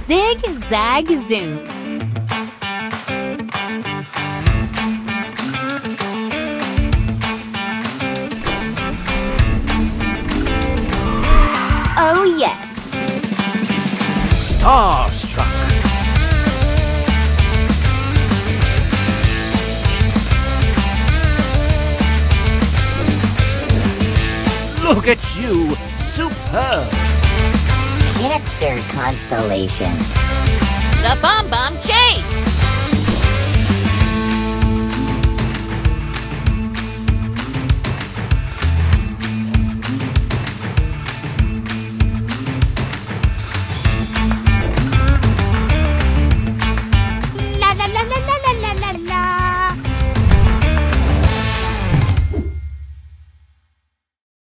Zig, zag, zoom. Oh, yes. Starstruck. Look at you! Superb! Cancer constellation. The Bomb Bomb Chase!